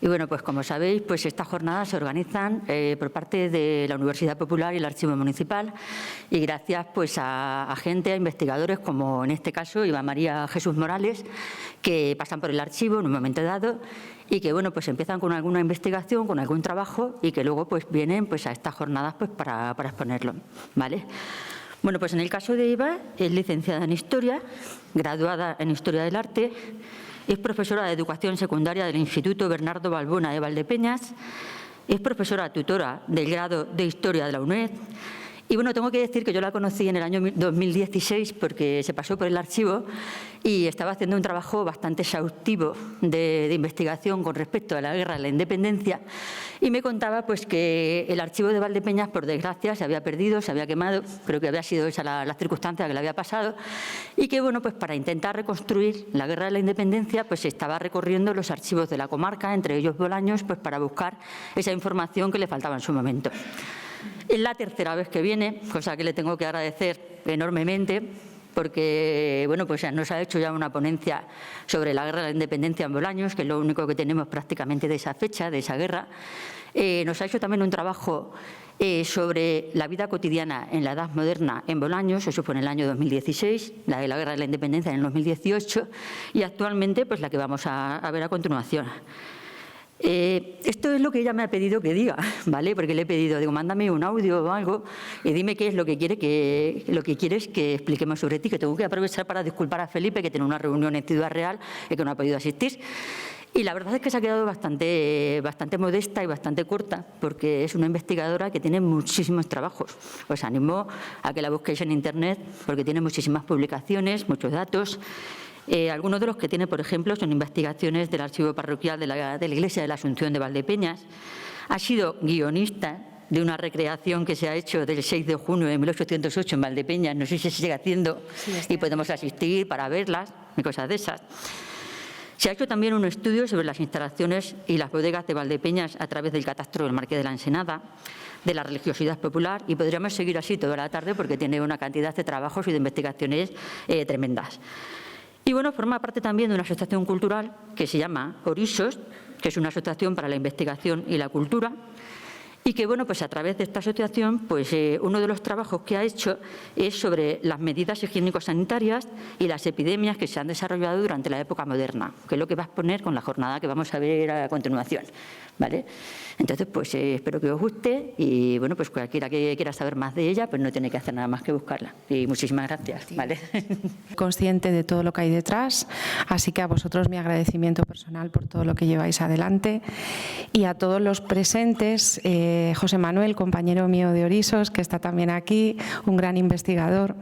Y bueno, pues como sabéis, pues estas jornadas se organizan por parte de la Universidad Popular y el Archivo Municipal, y gracias pues a gente, a investigadores como en este caso Iván María Jesús Morales, que pasan por el archivo en un momento dado y que bueno, pues empiezan con alguna investigación, con algún trabajo, y que luego pues vienen pues a estas jornadas pues para exponerlo, ¿vale? Bueno, pues en el caso de Eva, es licenciada en Historia, graduada en Historia del Arte, es profesora de Educación Secundaria del Instituto Bernardo Balbona de Valdepeñas, es profesora tutora del grado de Historia de la UNED. Y bueno, tengo que decir que yo la conocí en el año 2016 porque se pasó por el archivo y estaba haciendo un trabajo bastante exhaustivo de investigación con respecto a la guerra de la independencia, y me contaba pues que el archivo de Valdepeñas, por desgracia, se había perdido, se había quemado, creo que había sido esa la circunstancia que le había pasado, y que bueno, pues para intentar reconstruir la guerra de la independencia pues estaba recorriendo los archivos de la comarca, entre ellos Bolaños, pues para buscar esa información que le faltaba en su momento. Es la tercera vez que viene, cosa que le tengo que agradecer enormemente, porque bueno, pues nos ha hecho ya una ponencia sobre la guerra de la independencia en Bolaños, que es lo único que tenemos prácticamente de esa fecha, de esa guerra. Nos ha hecho también un trabajo sobre la vida cotidiana en la Edad Moderna en Bolaños, eso fue en el año 2016, la de la guerra de la independencia en el 2018, y actualmente pues la que vamos a ver a continuación. Esto es lo que ella me ha pedido que diga, ¿vale? Porque le he pedido, digo, mándame un audio o algo y dime qué es lo que quieres que expliquemos sobre ti, que tengo que aprovechar para disculpar a Felipe, que tiene una reunión en Ciudad Real y que no ha podido asistir. Y la verdad es que se ha quedado bastante modesta y bastante corta, porque es una investigadora que tiene muchísimos trabajos. Os animo a que la busquéis en Internet, porque tiene muchísimas publicaciones, muchos datos. Algunos de los que tiene, por ejemplo, son investigaciones del archivo parroquial de la Iglesia de la Asunción de Valdepeñas. Ha sido guionista de una recreación que se ha hecho del 6 de junio de 1808 en Valdepeñas. No sé si se sigue haciendo y podemos asistir para verlas y cosas de esas. Se ha hecho también un estudio sobre las instalaciones y las bodegas de Valdepeñas a través del catastro del Marqués de la Ensenada, de la religiosidad popular, y podríamos seguir así toda la tarde porque tiene una cantidad de trabajos y de investigaciones tremendas. Y bueno, forma parte también de una asociación cultural que se llama Orisos, que es una asociación para la investigación y la cultura, y que bueno, pues a través de esta asociación, pues uno de los trabajos que ha hecho es sobre las medidas higiénico-sanitarias y las epidemias que se han desarrollado durante la época moderna, que es lo que va a exponer con la jornada que vamos a ver a continuación, ¿vale? Entonces, pues espero que os guste y bueno, pues cualquiera que quiera saber más de ella, pues no tiene que hacer nada más que buscarla. Y muchísimas gracias, ¿vale? Consciente de todo lo que hay detrás, así que a vosotros mi agradecimiento personal por todo lo que lleváis adelante, y a todos los presentes, José Manuel, compañero mío de Orisos, que está también aquí, un gran investigador,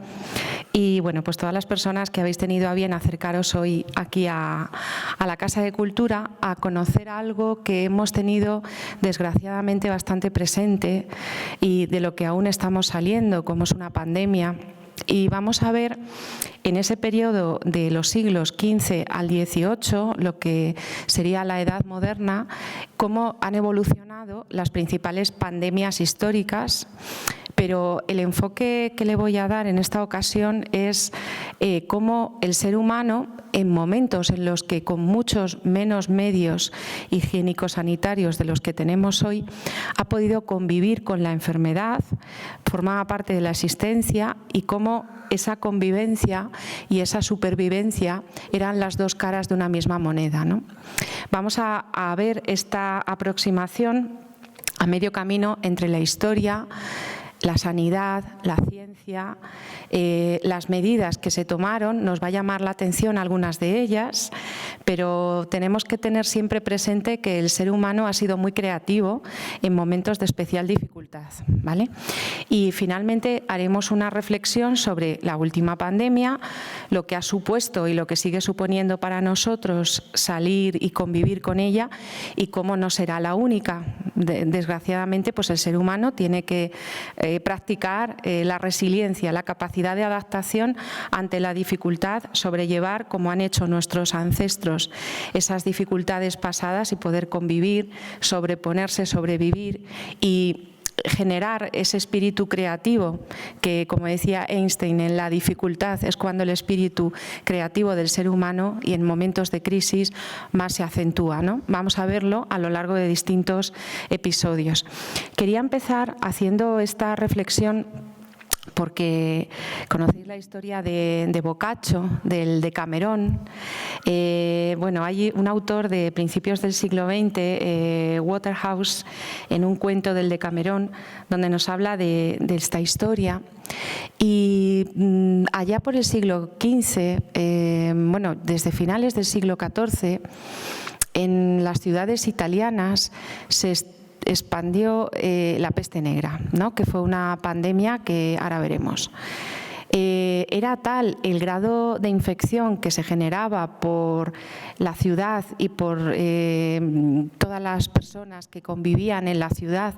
y bueno, pues todas las personas que habéis tenido a bien acercaros hoy aquí a la Casa de Cultura a conocer algo que hemos tenido desgraciadamente bastante presente y de lo que aún estamos saliendo, como es una pandemia. Y vamos a ver en ese periodo de los siglos XV al XVIII, lo que sería la Edad Moderna, cómo han evolucionado las principales pandemias históricas, pero el enfoque que le voy a dar en esta ocasión es cómo el ser humano, en momentos en los que con muchos menos medios higiénico-sanitarios de los que tenemos hoy, ha podido convivir con la enfermedad, formaba parte de la existencia, y cómo esa convivencia y esa supervivencia eran las dos caras de una misma moneda, ¿no? Vamos a ver esta aproximación a medio camino entre la historia, la sanidad, la ciencia, las medidas que se tomaron. Nos va a llamar la atención algunas de ellas, pero tenemos que tener siempre presente que el ser humano ha sido muy creativo en momentos de especial dificultad, ¿vale? Y finalmente haremos una reflexión sobre la última pandemia, lo que ha supuesto y lo que sigue suponiendo para nosotros salir y convivir con ella, y cómo no será la única. Desgraciadamente, pues el ser humano tiene que practicar la resiliencia, la capacidad de adaptación ante la dificultad, sobrellevar, como han hecho nuestros ancestros, esas dificultades pasadas y poder convivir, sobreponerse, sobrevivir y generar ese espíritu creativo, que, como decía Einstein, en la dificultad es cuando el espíritu creativo del ser humano, y en momentos de crisis más se acentúa, ¿no? Vamos a verlo a lo largo de distintos episodios. Quería empezar haciendo esta reflexión porque conocéis la historia de Boccaccio, del Decamerón. Bueno, hay un autor de principios del siglo XX, Waterhouse, en un cuento del Decamerón, donde nos habla de esta historia. Y allá por el siglo XV, bueno, desde finales del siglo XIV, en las ciudades italianas se expandió la peste negra, ¿no? Que fue una pandemia que ahora veremos. Era tal el grado de infección que se generaba por la ciudad y por todas las personas que convivían en la ciudad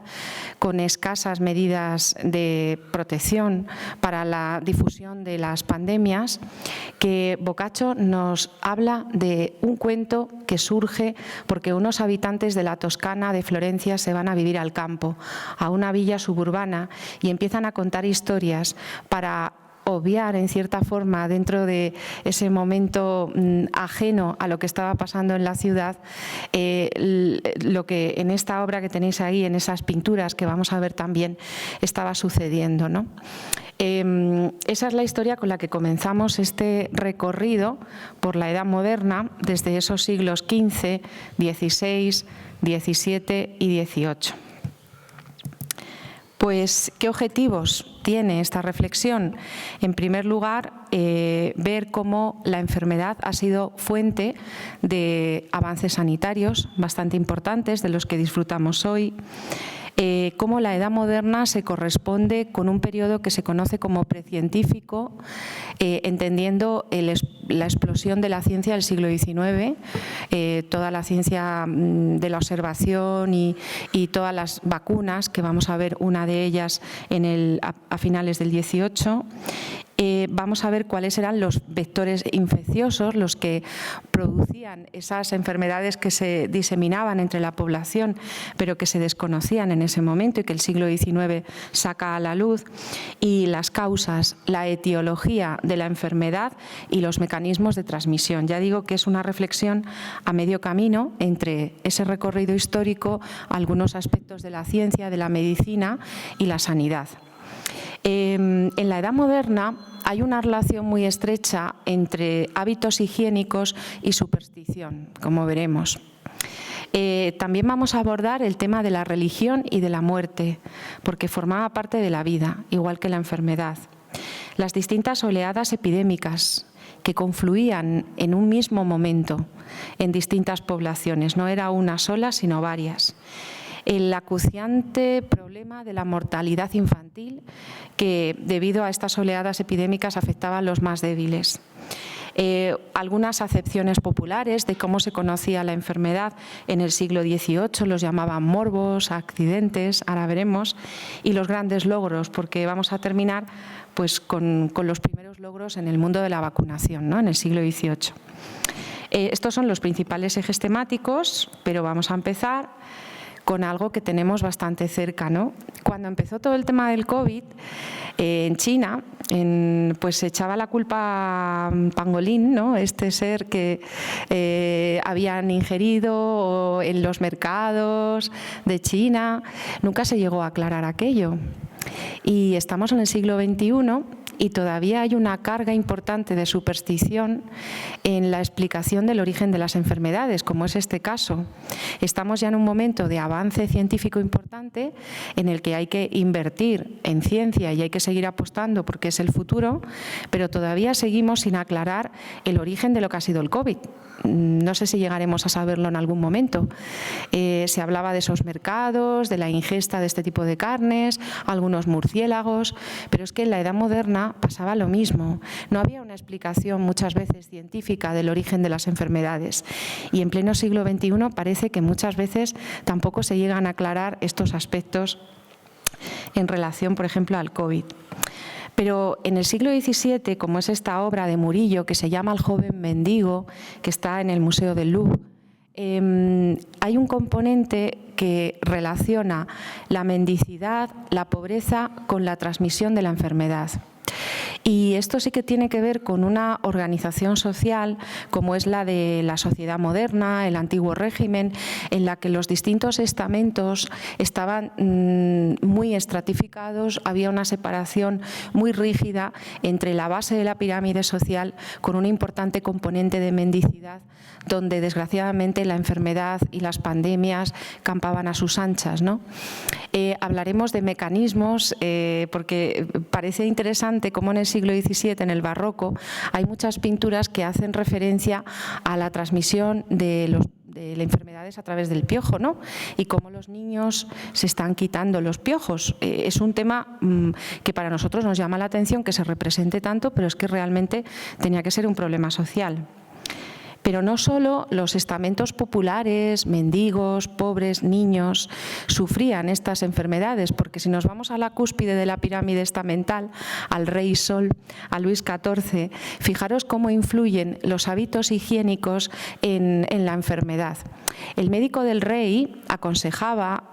con escasas medidas de protección para la difusión de las pandemias, que Boccaccio nos habla de un cuento que surge porque unos habitantes de la Toscana, de Florencia, se van a vivir al campo, a una villa suburbana, y empiezan a contar historias para obviar, en cierta forma, dentro de ese momento ajeno a lo que estaba pasando en la ciudad, lo que en esta obra que tenéis ahí, en esas pinturas que vamos a ver también, estaba sucediendo, ¿no? Esa es la historia con la que comenzamos este recorrido por la Edad Moderna, desde esos siglos XV, XVI, XVII y XVIII. Pues, ¿qué objetivos tiene esta reflexión? En primer lugar, ver cómo la enfermedad ha sido fuente de avances sanitarios bastante importantes, de los que disfrutamos hoy. Cómo la Edad Moderna se corresponde con un periodo que se conoce como precientífico, entendiendo la explosión de la ciencia del siglo XIX, toda la ciencia de la observación y todas las vacunas, que vamos a ver una de ellas a finales del XVIII. Vamos a ver cuáles eran los vectores infecciosos, los que producían esas enfermedades que se diseminaban entre la población, pero que se desconocían en ese momento y que el siglo XIX saca a la luz, y las causas, la etiología de la enfermedad y los mecanismos de transmisión. Ya digo que es una reflexión a medio camino entre ese recorrido histórico, algunos aspectos de la ciencia, de la medicina y la sanidad. En la Edad Moderna hay una relación muy estrecha entre hábitos higiénicos y superstición, como veremos. También vamos a abordar el tema de la religión y de la muerte, porque formaba parte de la vida, igual que la enfermedad. Las distintas oleadas epidémicas que confluían en un mismo momento en distintas poblaciones, no era una sola, sino varias. El acuciante problema de la mortalidad infantil, que debido a estas oleadas epidémicas afectaba a los más débiles. Algunas acepciones populares de cómo se conocía la enfermedad en el siglo XVIII, los llamaban morbos, accidentes, ahora veremos, y los grandes logros, porque vamos a terminar pues, con los primeros logros en el mundo de la vacunación, ¿no? En el siglo XVIII. Estos son los principales ejes temáticos, pero vamos a empezar con algo que tenemos bastante cerca, ¿no? Cuando empezó todo el tema del COVID, en China, pues se echaba la culpa a pangolín, ¿no? Este ser que habían ingerido en los mercados de China. Nunca se llegó a aclarar aquello. Y estamos en el siglo XXI y todavía hay una carga importante de superstición en la explicación del origen de las enfermedades, como es este caso. Estamos ya en un momento de avance científico importante en el que hay que invertir en ciencia y hay que seguir apostando porque es el futuro, pero todavía seguimos sin aclarar el origen de lo que ha sido el COVID. No sé si llegaremos a saberlo en algún momento. Se hablaba de esos mercados, de la ingesta de este tipo de carnes, algunos murciélagos, pero es que en la Edad Moderna pasaba lo mismo. No había una explicación muchas veces científica del origen de las enfermedades. Y en pleno siglo XXI parece que muchas veces tampoco se llegan a aclarar estos aspectos en relación, por ejemplo, al COVID. Pero en el siglo XVII, como es esta obra de Murillo que se llama El joven mendigo, que está en el Museo del Louvre, hay un componente que relaciona la mendicidad, la pobreza, con la transmisión de la enfermedad. Y esto sí que tiene que ver con una organización social como es la de la sociedad moderna, el antiguo régimen, en la que los distintos estamentos estaban muy estratificados, había una separación muy rígida entre la base de la pirámide social con un importante componente de mendicidad, donde desgraciadamente la enfermedad y las pandemias campaban a sus anchas, ¿no? Hablaremos de mecanismos porque parece interesante cómo en el siglo XVII, en el barroco, hay muchas pinturas que hacen referencia a la transmisión de las enfermedades a través del piojo, ¿no? Y cómo los niños se están quitando los piojos. Es un tema que para nosotros nos llama la atención que se represente tanto, pero es que realmente tenía que ser un problema social. Pero no solo los estamentos populares, mendigos, pobres, niños, sufrían estas enfermedades, porque si nos vamos a la cúspide de la pirámide estamental, al rey Sol, a Luis XIV, fijaros cómo influyen los hábitos higiénicos en la enfermedad. El médico del rey aconsejaba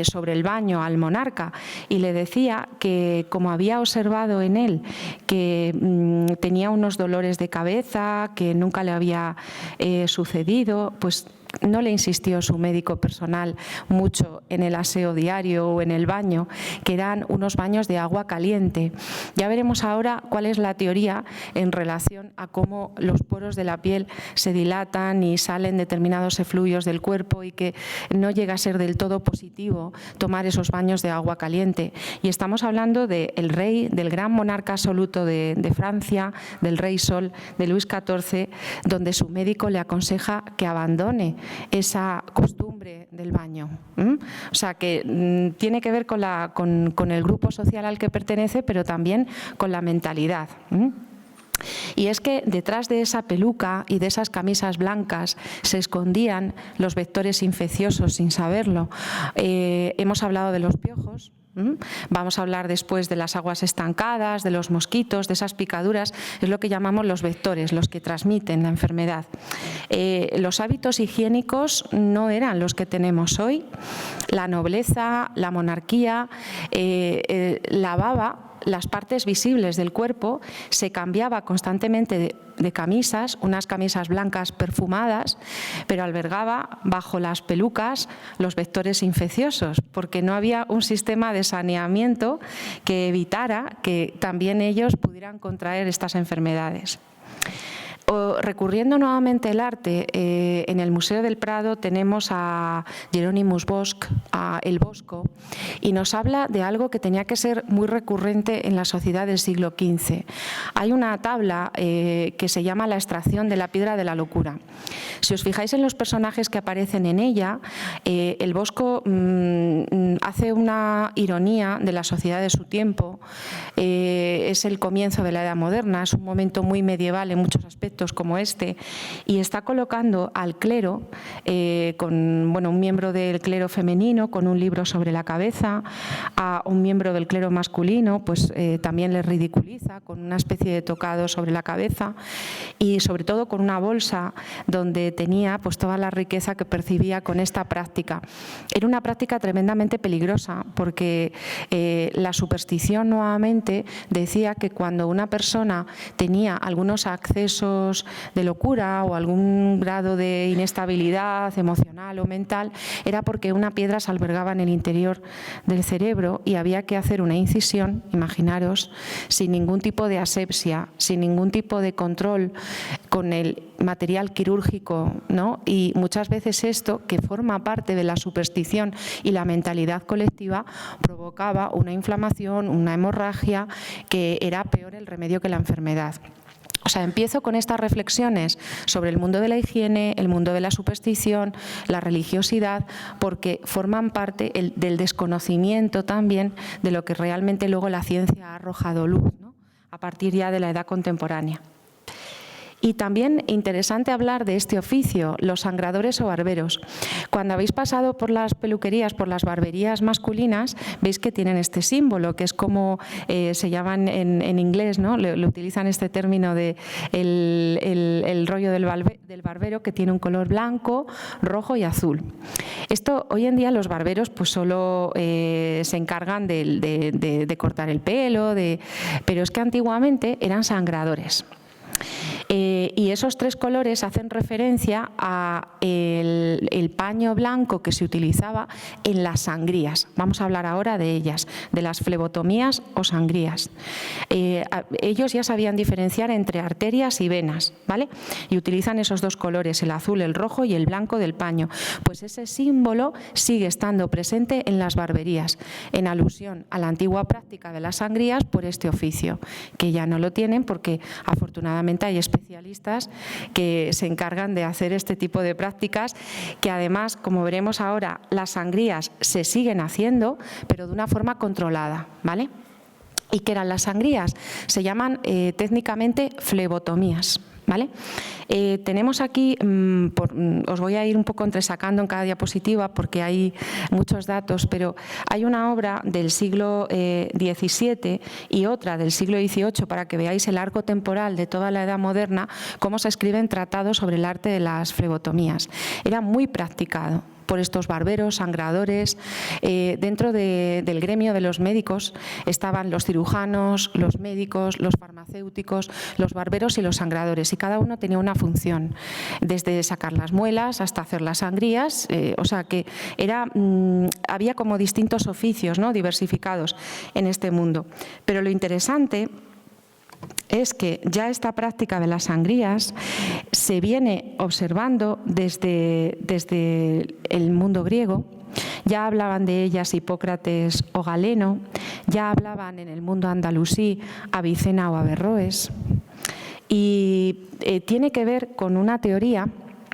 sobre el baño al monarca y le decía que, como había observado en él que tenía unos dolores de cabeza que nunca le había sucedido, pues no le insistió su médico personal mucho en el aseo diario o en el baño, que eran unos baños de agua caliente. Ya veremos ahora cuál es la teoría en relación a cómo los poros de la piel se dilatan y salen determinados efluvios del cuerpo y que no llega a ser del todo positivo tomar esos baños de agua caliente. Y estamos hablando del rey, del gran monarca absoluto de Francia, del rey Sol, de Luis XIV, donde su médico le aconseja que abandone esa costumbre del baño. O sea, que tiene que ver con el grupo social al que pertenece, pero también con la mentalidad. Y es que detrás de esa peluca y de esas camisas blancas se escondían los vectores infecciosos sin saberlo. Hemos hablado de los piojos. Vamos a hablar después de las aguas estancadas, de los mosquitos, de esas picaduras. Es lo que llamamos los vectores, los que transmiten la enfermedad. Los hábitos higiénicos no eran los que tenemos hoy. La nobleza, la monarquía, lavaba las partes visibles del cuerpo, se cambiaba constantemente de camisas, unas camisas blancas perfumadas, pero albergaba bajo las pelucas los vectores infecciosos, porque no había un sistema de saneamiento que evitara que también ellos pudieran contraer estas enfermedades. Recurriendo nuevamente al arte, en el Museo del Prado tenemos a Hieronymus Bosch, a El Bosco, y nos habla de algo que tenía que ser muy recurrente en la sociedad del siglo XV. Hay una tabla que se llama La extracción de la piedra de la locura. Si os fijáis en los personajes que aparecen en ella, El Bosco hace una ironía de la sociedad de su tiempo. Es el comienzo de la Edad Moderna, es un momento muy medieval en muchos aspectos como este, y está colocando al clero con un miembro del clero femenino con un libro sobre la cabeza, a un miembro del clero masculino pues también le ridiculiza con una especie de tocado sobre la cabeza y sobre todo con una bolsa donde tenía pues toda la riqueza que percibía con esta práctica. Era una práctica tremendamente peligrosa porque la superstición nuevamente decía que cuando una persona tenía algunos accesos de locura o algún grado de inestabilidad emocional o mental, era porque una piedra se albergaba en el interior del cerebro y había que hacer una incisión, imaginaros, sin ningún tipo de asepsia, sin ningún tipo de control con el material quirúrgico, ¿no? Y muchas veces esto, que forma parte de la superstición y la mentalidad colectiva, provocaba una inflamación, una hemorragia, que era peor el remedio que la enfermedad. O sea, empiezo con estas reflexiones sobre el mundo de la higiene, el mundo de la superstición, la religiosidad, porque forman parte del desconocimiento también de lo que realmente luego la ciencia ha arrojado luz, ¿no? A partir ya de la edad contemporánea. Y también interesante hablar de este oficio, los sangradores o barberos. Cuando habéis pasado por las peluquerías, por las barberías masculinas, veis que tienen este símbolo, que es como se llaman en inglés, ¿no? Le utilizan este término de el rollo del barbero, que tiene un color blanco, rojo y azul. Esto hoy en día los barberos pues solo se encargan de cortar el pelo, pero es que antiguamente eran sangradores. Y esos 3 colores hacen referencia a el paño blanco que se utilizaba en las sangrías. Vamos a hablar ahora de ellas, de las flebotomías o sangrías. Ellos ya sabían diferenciar entre arterias y venas, ¿vale? Y utilizan esos 2 colores, el azul, el rojo y el blanco del paño. Pues ese símbolo sigue estando presente en las barberías, en alusión a la antigua práctica de las sangrías por este oficio, que ya no lo tienen porque afortunadamente hay especialistas que se encargan de hacer este tipo de prácticas, que además, como veremos ahora, las sangrías se siguen haciendo, pero de una forma controlada, ¿vale? ¿Y qué eran las sangrías? Se llaman técnicamente flebotomías, ¿vale? Tenemos aquí, os voy a ir un poco entresacando en cada diapositiva porque hay muchos datos, pero hay una obra del siglo XVII y otra del siglo XVIII para que veáis el arco temporal de toda la Edad Moderna, cómo se escriben tratados sobre el arte de las flebotomías. Era muy practicado por estos barberos, sangradores. Dentro del gremio de los médicos estaban los cirujanos, los médicos, los farmacéuticos, los barberos y los sangradores, y cada uno tenía una función, desde sacar las muelas hasta hacer las sangrías, o sea que había como distintos oficios, ¿no?, diversificados en este mundo. Pero lo interesante es que ya esta práctica de las sangrías se viene observando desde el mundo griego. Ya hablaban de ellas Hipócrates o Galeno, ya hablaban en el mundo andalusí Avicena o Averroes, y tiene que ver con una teoría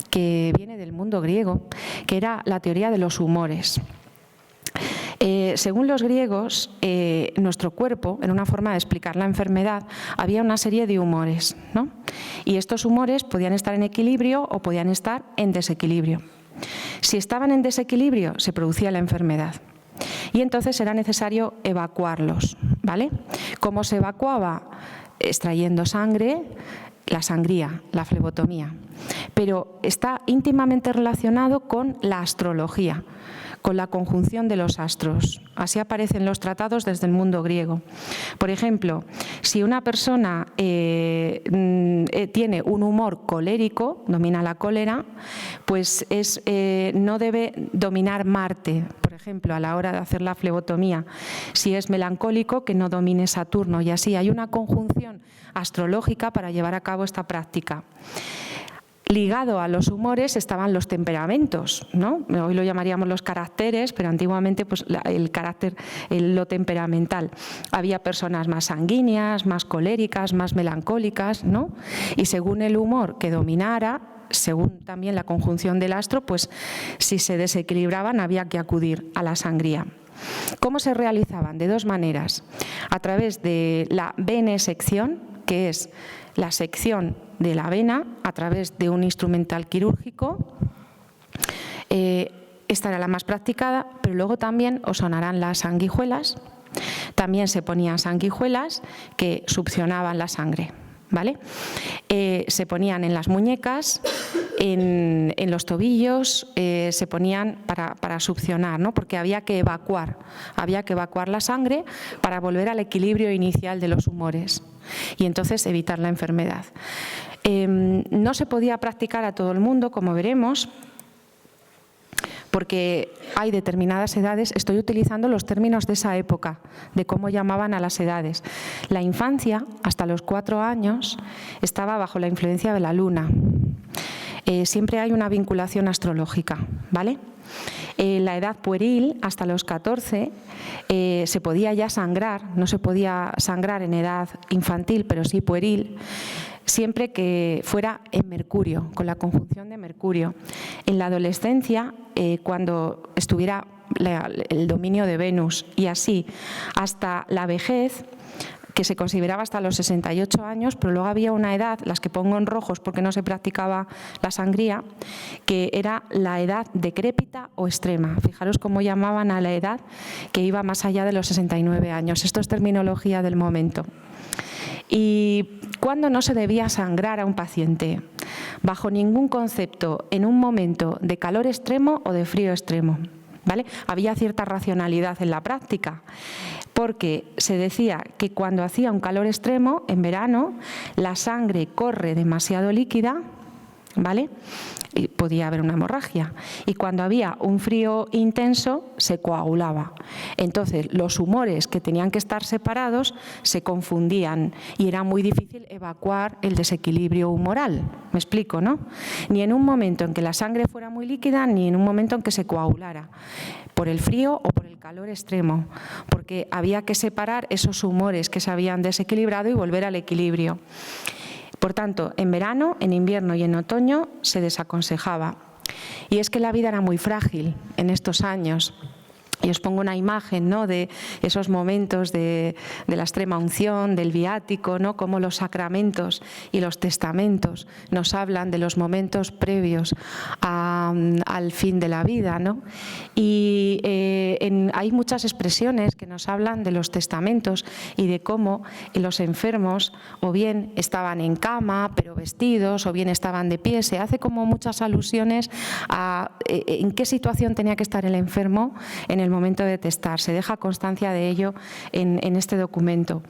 que viene del mundo griego, que era la teoría de los humores. Según los griegos, nuestro cuerpo, en una forma de explicar la enfermedad, había una serie de humores, ¿no? Y estos humores podían estar en equilibrio o podían estar en desequilibrio. Si estaban en desequilibrio, se producía la enfermedad. Y entonces era necesario evacuarlos, ¿vale? ¿Cómo se evacuaba? Extrayendo sangre, la sangría, la flebotomía. Pero está íntimamente relacionado con la astrología, con la conjunción de los astros. Así aparecen los tratados desde el mundo griego. Por ejemplo, si una persona tiene un humor colérico, domina la cólera, pues no debe dominar Marte, por ejemplo, a la hora de hacer la flebotomía. Si es melancólico, que no domine Saturno, y así hay una conjunción astrológica para llevar a cabo esta práctica. Ligado a los humores estaban los temperamentos, ¿no? Hoy lo llamaríamos los caracteres, pero antiguamente pues, el carácter, lo temperamental. Había personas más sanguíneas, más coléricas, más melancólicas, ¿no? Y según el humor que dominara, según también la conjunción del astro, pues si se desequilibraban había que acudir a la sangría. ¿Cómo se realizaban? De 2 maneras. A través de la venesección, que es la sección de la vena a través de un instrumental quirúrgico. Esta era la más practicada, pero luego también os sonarán las sanguijuelas. También se ponían sanguijuelas que succionaban la sangre, ¿vale? Se ponían en las muñecas, en los tobillos, se ponían para succionar, ¿no? Porque había que evacuar la sangre para volver al equilibrio inicial de los humores y entonces evitar la enfermedad. No se podía practicar a todo el mundo, como veremos, porque hay determinadas edades. Estoy utilizando los términos de esa época, de cómo llamaban a las edades. La infancia, hasta los 4 años, estaba bajo la influencia de la luna. Siempre hay una vinculación astrológica, ¿vale? La edad pueril, hasta los 14, se podía ya sangrar, no se podía sangrar en edad infantil, pero sí pueril, siempre que fuera en Mercurio, con la conjunción de Mercurio. En la adolescencia, cuando estuviera el dominio de Venus, y así hasta la vejez, que se consideraba hasta los 68 años, pero luego había una edad, las que pongo en rojos porque no se practicaba la sangría, que era la edad decrépita o extrema. Fijaros cómo llamaban a la edad que iba más allá de los 69 años. Esto es terminología del momento. ¿Y cuándo no se debía sangrar a un paciente? Bajo ningún concepto, en un momento de calor extremo o de frío extremo. ¿Vale? Había cierta racionalidad en la práctica, porque se decía que cuando hacía un calor extremo, en verano, la sangre corre demasiado líquida, ¿vale? Y podía haber una hemorragia. Y cuando había un frío intenso, se coagulaba. Entonces, los humores que tenían que estar separados se confundían y era muy difícil evacuar el desequilibrio humoral. ¿Me explico, no? Ni en un momento en que la sangre fuera muy líquida, ni en un momento en que se coagulara, por el frío o por el calor extremo, porque había que separar esos humores que se habían desequilibrado y volver al equilibrio. Por tanto, en verano, en invierno y en otoño se desaconsejaba. Y es que la vida era muy frágil en estos años. Y os pongo una imagen, ¿no?, de esos momentos de la extrema unción, del viático, ¿no?, como los sacramentos y los testamentos nos hablan de los momentos previos al fin de la vida, ¿no? Y hay muchas expresiones que nos hablan de los testamentos y de cómo los enfermos o bien estaban en cama pero vestidos o bien estaban de pie. Se hace como muchas alusiones a en qué situación tenía que estar el enfermo en el momento de testar. Se deja constancia de ello en este documento.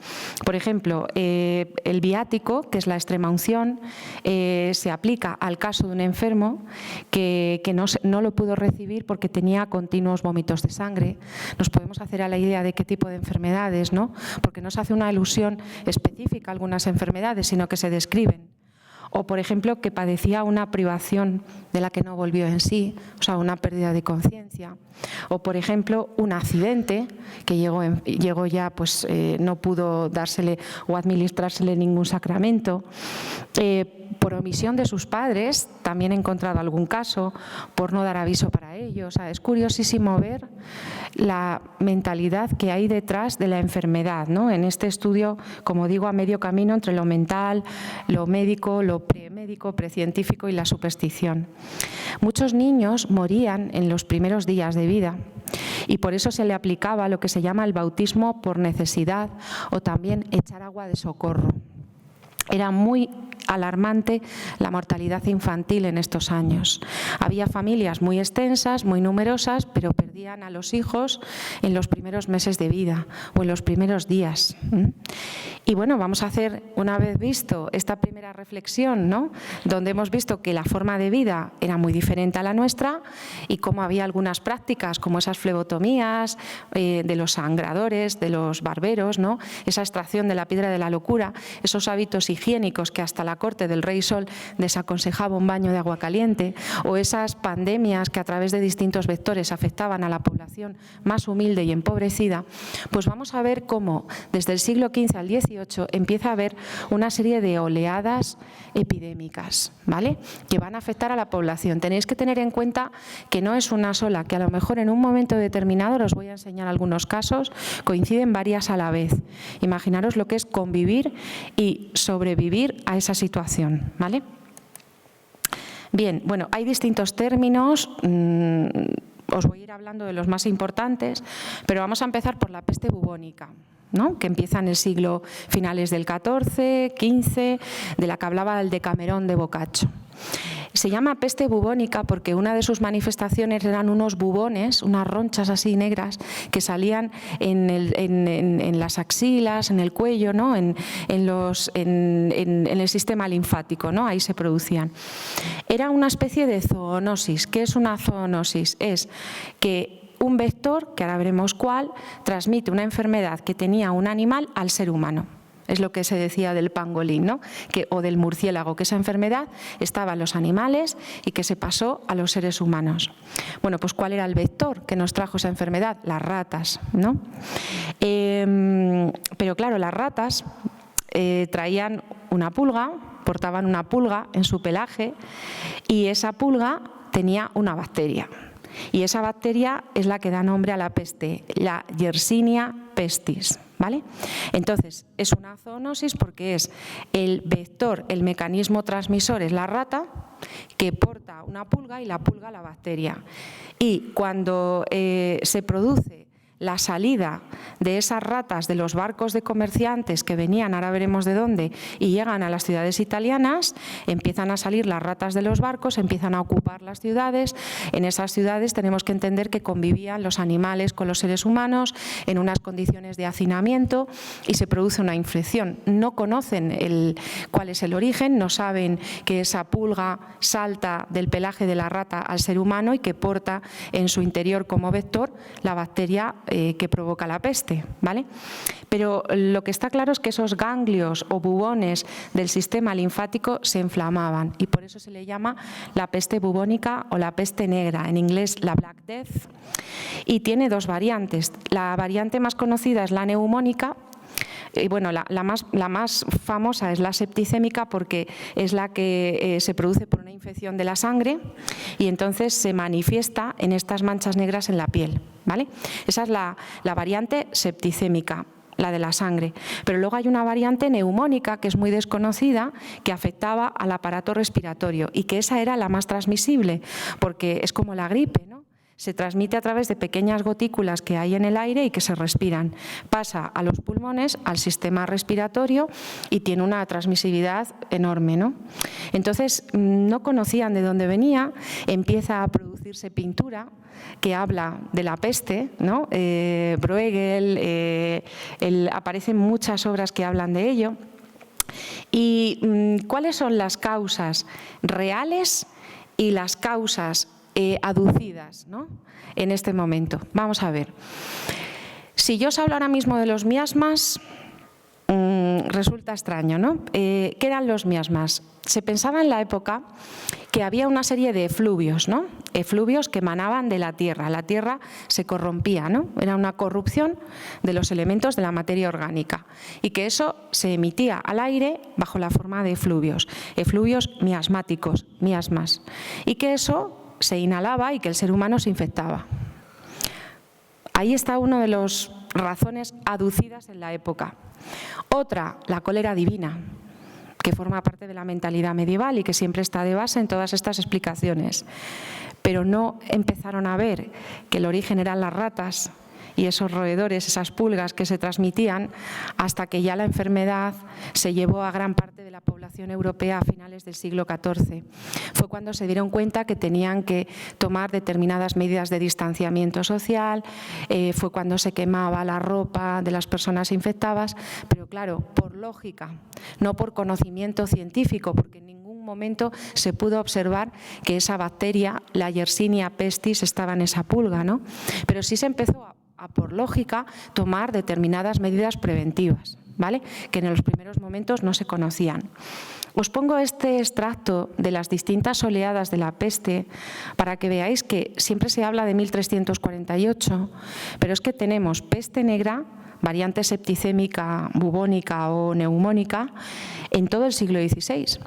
Por ejemplo, el viático, que es la extrema unción, se aplica al caso de un enfermo que no lo pudo recibir porque tenía continuos vómitos de sangre. Nos podemos hacer a la idea de qué tipo de enfermedades, ¿no? Porque no se hace una alusión específica a algunas enfermedades, sino que se describen. O, por ejemplo, que padecía una privación de la que no volvió en sí, o sea, una pérdida de conciencia. O, por ejemplo, un accidente que llegó ya, pues no pudo dársele o administrársele ningún sacramento. Por omisión de sus padres, también he encontrado algún caso, por no dar aviso para ellos. O sea, es curiosísimo ver la mentalidad que hay detrás de la enfermedad, ¿no? En este estudio, como digo, a medio camino entre lo mental, lo médico, lo premédico, precientífico y la superstición. Muchos niños morían en los primeros días de vida y por eso se le aplicaba lo que se llama el bautismo por necesidad o también echar agua de socorro. Era muy alarmante la mortalidad infantil en estos años. Había familias muy extensas, muy numerosas, pero perdían a los hijos en los primeros meses de vida o en los primeros días. Y bueno, vamos a hacer, una vez visto esta primera reflexión, ¿no?, donde hemos visto que la forma de vida era muy diferente a la nuestra y cómo había algunas prácticas como esas flebotomías de los sangradores, de los barberos, ¿no?, esa extracción de la piedra de la locura, esos hábitos higiénicos que hasta la corte del Rey Sol desaconsejaba un baño de agua caliente, o esas pandemias que a través de distintos vectores afectaban a la población más humilde y empobrecida, pues vamos a ver cómo desde el siglo XV al XVIII empieza a haber una serie de oleadas epidémicas, ¿vale?, que van a afectar a la población. Tenéis que tener en cuenta que no es una sola, que a lo mejor en un momento determinado, os voy a enseñar algunos casos, coinciden varias a la vez. Imaginaros lo que es convivir y sobrevivir a esa situación, ¿vale? Bien, bueno, hay distintos términos, os voy a ir hablando de los más importantes, pero vamos a empezar por la peste bubónica, ¿no?, que empieza en el siglo finales del XIV, XV, de la que hablaba el Decamerón de Boccaccio. Se llama peste bubónica porque una de sus manifestaciones eran unos bubones, unas ronchas así negras que salían en las axilas, en el cuello, ¿no?, en el sistema linfático, ¿no?, ahí se producían. Era una especie de zoonosis. ¿Qué es una zoonosis? Es que un vector, que ahora veremos cuál, transmite una enfermedad que tenía un animal al ser humano. Es lo que se decía del pangolín, ¿no?, o del murciélago, que esa enfermedad estaba en los animales y que se pasó a los seres humanos. Bueno, pues ¿cuál era el vector que nos trajo esa enfermedad? Las ratas, ¿no? Pero claro, las ratas traían una pulga, portaban una pulga en su pelaje y esa pulga tenía una bacteria. Y esa bacteria es la que da nombre a la peste, la Yersinia pestis. pestis, ¿vale? Entonces, es una zoonosis porque es el vector, el mecanismo transmisor es la rata que porta una pulga y la pulga la bacteria. Y cuando se produce la salida de esas ratas de los barcos de comerciantes que venían, ahora veremos de dónde, y llegan a las ciudades italianas, empiezan a salir las ratas de los barcos, empiezan a ocupar las ciudades. En esas ciudades tenemos que entender que convivían los animales con los seres humanos en unas condiciones de hacinamiento y se produce una infección. No conocen cuál es el origen, no saben que esa pulga salta del pelaje de la rata al ser humano y que porta en su interior como vector la bacteria que provoca la peste, ¿vale? Pero lo que está claro es que esos ganglios o bubones del sistema linfático se inflamaban y por eso se le llama la peste bubónica o la peste negra, en inglés la Black Death, y tiene dos variantes. La variante más conocida es la neumónica. Y bueno, la más famosa es la septicémica porque es la que se produce por una infección de la sangre y entonces se manifiesta en estas manchas negras en la piel, ¿vale? Esa es la variante septicémica, la de la sangre. Pero luego hay una variante neumónica que es muy desconocida, que afectaba al aparato respiratorio y que esa era la más transmisible porque es como la gripe, ¿no? Se transmite a través de pequeñas gotículas que hay en el aire y que se respiran. Pasa a los pulmones, al sistema respiratorio y tiene una transmisibilidad enorme, ¿no? Entonces, no conocían de dónde venía, empieza a producirse pintura que habla de la peste, ¿no? Bruegel, aparecen muchas obras que hablan de ello. ¿Y cuáles son las causas reales y las causas aducidas, ¿no? En este momento? Vamos a ver. Si yo os hablo ahora mismo de los miasmas, resulta extraño, ¿no? ¿Qué eran los miasmas? Se pensaba en la época que había una serie de efluvios, ¿no? Efluvios que emanaban de la tierra. La tierra se corrompía, ¿no? Era una corrupción de los elementos de la materia orgánica y que eso se emitía al aire bajo la forma de efluvios miasmáticos, miasmas, y que eso se inhalaba y que el ser humano se infectaba. Ahí está una de las razones aducidas en la época. Otra, la cólera divina, que forma parte de la mentalidad medieval y que siempre está de base en todas estas explicaciones. Pero no empezaron a ver que el origen eran las ratas y esos roedores, esas pulgas que se transmitían, hasta que ya la enfermedad se llevó a gran parte de la población europea a finales del siglo XIV. Fue cuando se dieron cuenta que tenían que tomar determinadas medidas de distanciamiento social, fue cuando se quemaba la ropa de las personas infectadas, pero claro, por lógica, no por conocimiento científico, porque en ningún momento se pudo observar que esa bacteria, la Yersinia pestis, estaba en esa pulga, ¿no? Pero sí se empezó a por lógica, tomar determinadas medidas preventivas, ¿vale? Que en los primeros momentos no se conocían. Os pongo este extracto de las distintas oleadas de la peste para que veáis que siempre se habla de 1348, pero es que tenemos peste negra, variante septicémica, bubónica o neumónica, en todo el siglo XVI.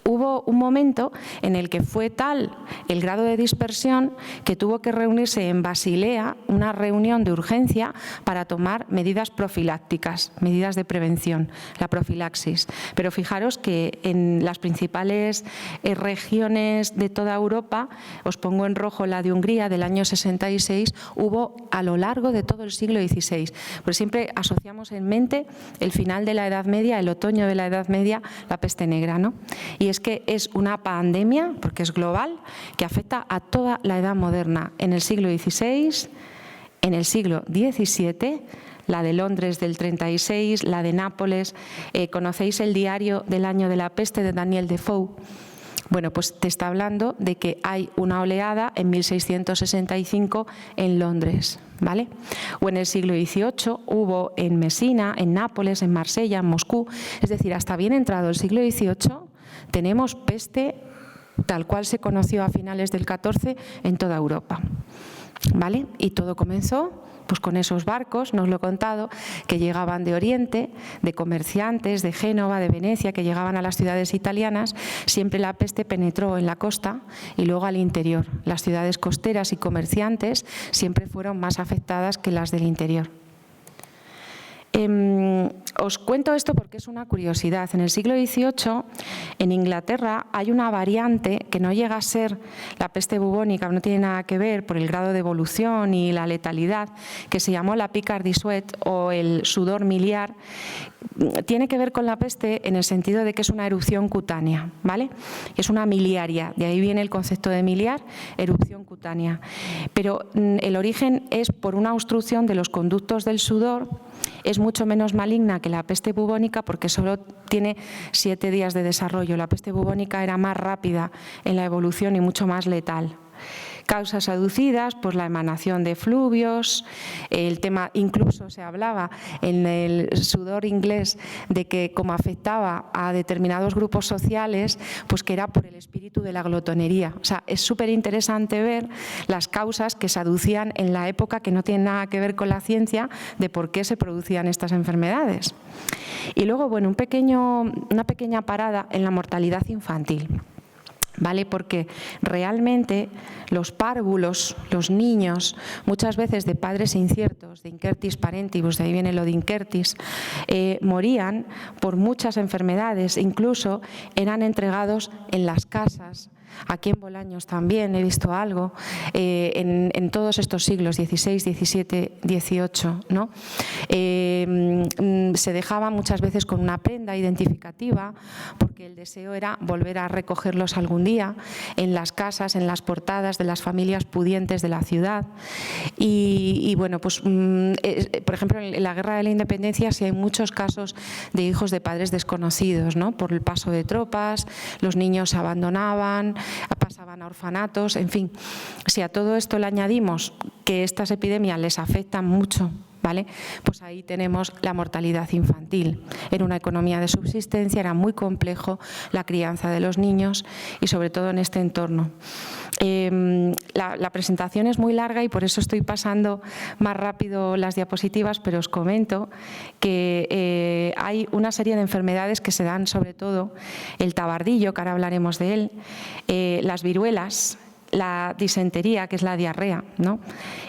Hubo un momento en el que fue tal el grado de dispersión que tuvo que reunirse en Basilea una reunión de urgencia para tomar medidas profilácticas, medidas de prevención, la profilaxis. Pero fijaros que en las principales regiones de toda Europa, os pongo en rojo la de Hungría del año 66, hubo a lo largo de todo el siglo XVI. Pues siempre asociamos en mente el final de la Edad Media, el otoño de la Edad Media, la peste negra, ¿no? Y es que es una pandemia, porque es global, que afecta a toda la edad moderna. En el siglo XVI, en el siglo XVII, la de Londres del 36, la de Nápoles. ¿Conocéis el diario del año de la peste de Daniel Defoe? Bueno, pues te está hablando de que hay una oleada en 1665 en Londres, ¿vale? O en el siglo XVIII hubo en Mesina, en Nápoles, en Marsella, en Moscú. Es decir, hasta bien entrado el siglo XVIII tenemos peste tal cual se conoció a finales del XIV en toda Europa, ¿vale? Y todo comenzó pues con esos barcos, no os lo he contado, que llegaban de Oriente, de comerciantes, de Génova, de Venecia, que llegaban a las ciudades italianas. Siempre la peste penetró en la costa y luego al interior. Las ciudades costeras y comerciantes siempre fueron más afectadas que las del interior. Os cuento esto porque es una curiosidad. En el siglo XVIII, en Inglaterra, hay una variante que no llega a ser la peste bubónica, no tiene nada que ver por el grado de evolución y la letalidad, que se llamó la Picardy Sweat o el sudor miliar. Tiene que ver con la peste en el sentido de que es una erupción cutánea, ¿vale? Es una miliaria, de ahí viene el concepto de miliar, erupción cutánea. Pero el origen es por una obstrucción de los conductos del sudor. Es mucho menos maligna que la peste bubónica porque solo tiene 7 días de desarrollo. La peste bubónica era más rápida en la evolución y mucho más letal. Causas aducidas, pues la emanación de fluvios, el tema, incluso se hablaba en el sudor inglés de que como afectaba a determinados grupos sociales, pues que era por el espíritu de la glotonería. O sea, es súper interesante ver las causas que se aducían en la época que no tienen nada que ver con la ciencia de por qué se producían estas enfermedades. Y luego, bueno, una pequeña parada en la mortalidad infantil. ¿Vale? Porque realmente los párvulos, los niños, muchas veces de padres inciertos, de incertis parentibus, de ahí viene lo de incertis, morían por muchas enfermedades, incluso eran entregados en las casas. Aquí en Bolaños también he visto algo, en todos estos siglos, XVI, XVII, XVIII, ¿no? Se dejaba muchas veces con una prenda identificativa, porque el deseo era volver a recogerlos algún día en las casas, en las portadas de las familias pudientes de la ciudad. Y bueno, pues por ejemplo, en la Guerra de la Independencia sí hay muchos casos de hijos de padres desconocidos, ¿no? Por el paso de tropas, los niños se abandonaban, pasaban a orfanatos, en fin. Si a todo esto le añadimos que estas epidemias les afectan mucho, ¿vale? Pues ahí tenemos la mortalidad infantil. Era una economía de subsistencia, era muy complejo la crianza de los niños y sobre todo en este entorno. La presentación es muy larga y por eso estoy pasando más rápido las diapositivas, pero os comento que hay una serie de enfermedades que se dan, sobre todo el tabardillo, que ahora hablaremos de él, las viruelas, la disentería, que es la diarrea, ¿no?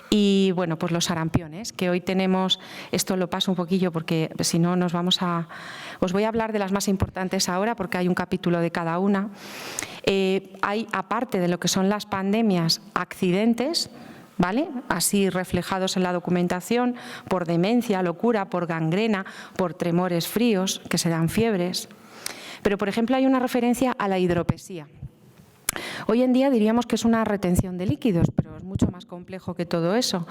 Y bueno, pues los sarampiones, que hoy tenemos, esto lo paso un poquillo porque si no nos vamos a... Os voy a hablar de las más importantes ahora porque hay un capítulo de cada una. Hay, aparte de lo que son las pandemias, accidentes, ¿vale? Así reflejados en la documentación, por demencia, locura, por gangrena, por tremores fríos, que se dan fiebres. Pero, por ejemplo, hay una referencia a la hidropesía. Hoy en día diríamos que es una retención de líquidos, pero es mucho más complejo que todo eso,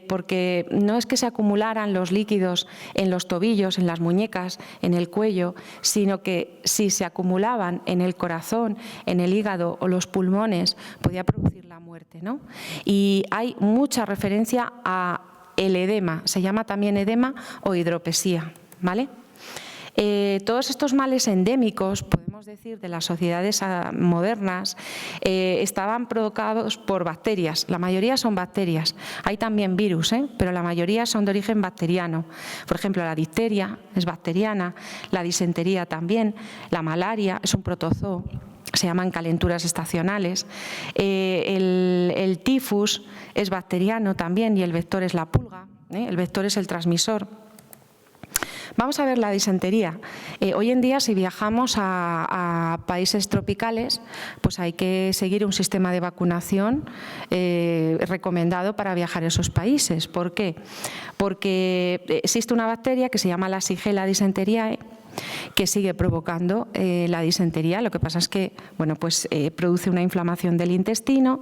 porque no es que se acumularan los líquidos en los tobillos, en las muñecas, en el cuello, sino que si se acumulaban en el corazón, en el hígado o los pulmones, podía producir la muerte, ¿no? Y hay mucha referencia a el edema, se llama también edema o hidropesía, ¿vale? Todos estos males endémicos, podemos decir, de las sociedades modernas, estaban provocados por bacterias. La mayoría son bacterias. Hay también virus, pero la mayoría son de origen bacteriano. Por ejemplo, la difteria es bacteriana, la disentería también, la malaria es un protozoo. Se llaman calenturas estacionales. El tifus es bacteriano también y el vector es la pulga. El vector es el transmisor. Vamos a ver la disentería. Hoy en día, si viajamos a países tropicales, pues hay que seguir un sistema de vacunación recomendado para viajar a esos países. ¿Por qué? Porque existe una bacteria que se llama la Shigella dysenteriae, que sigue provocando la disentería. Lo que pasa es que bueno, pues, produce una inflamación del intestino